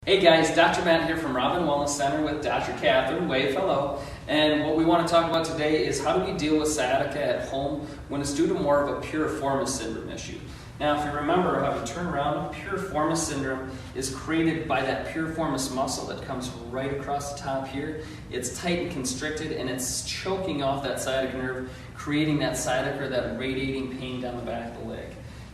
Hey guys, Dr. Matt here from Robin Wellness Center with Dr. Catherine. Wave hello. And what we want to talk about today is how do we deal with sciatica at home when it's due to more of a piriformis syndrome issue. Now, if you remember how we turn around, piriformis syndrome is created by that piriformis muscle that comes right across the top here. It's tight and constricted and it's choking off that sciatic nerve, creating that sciatic or that radiating pain down the back of the leg.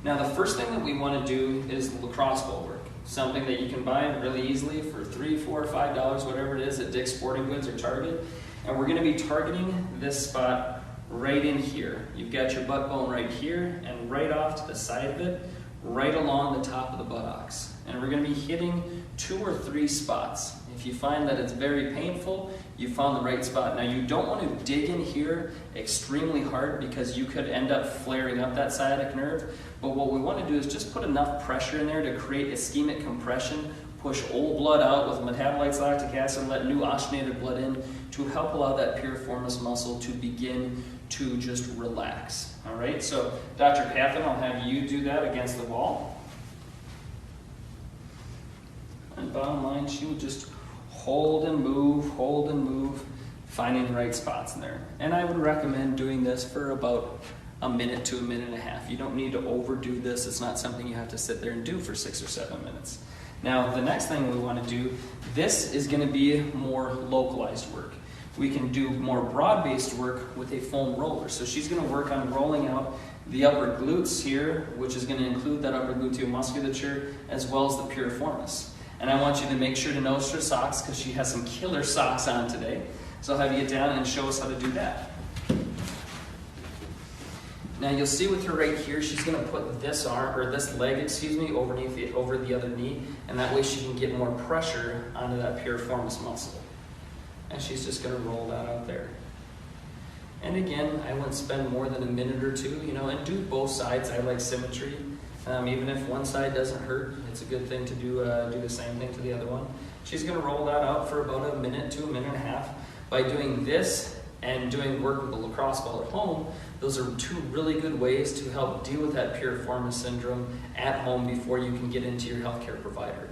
Now, the first thing that we want to do is lacrosse ball work. Something that you can buy really easily for $3, $4, $5, whatever it is at Dick's Sporting Goods or Target. And we're going to be targeting this spot right in here. You've got your butt bone right here and right off to the side of it, right along the top of the buttocks. And we're going to be hitting 2 or 3 spots. If you find that it's very painful, you found the right spot. Now you don't want to dig in here extremely hard because you could end up flaring up that sciatic nerve. But what we want to do is just put enough pressure in there to create ischemic compression, push old blood out with metabolites, lactic acid, let new oxygenated blood in to help allow that piriformis muscle to begin to just relax. All right, so Dr. Catherine, I'll have you do that against the wall. And bottom line, she would just hold and move, finding the right spots in there. And I would recommend doing this for about a minute to a minute and a half. You don't need to overdo this. It's not something you have to sit there and do for 6 or 7 minutes. Now, the next thing we want to do, this is going to be more localized work. We can do more broad-based work with a foam roller. So she's going to work on rolling out the upper glutes here, which is going to include that upper gluteal musculature, as well as the piriformis. And I want you to make sure to notice her socks because she has some killer socks on today. So I'll have you get down and show us how to do that. Now you'll see with her right here, she's going to put this arm, or this leg, over the other knee, and that way she can get more pressure onto that piriformis muscle. And she's just going to roll that out there. And again, I wouldn't spend more than a minute or two, and do both sides. I like symmetry. Even if one side doesn't hurt, it's a good thing to do the same thing to the other one. She's going to roll that out for about a minute to a minute and a half. By doing this and doing work with the lacrosse ball at home, those are 2 really good ways to help deal with that piriformis syndrome at home before you can get into your healthcare provider.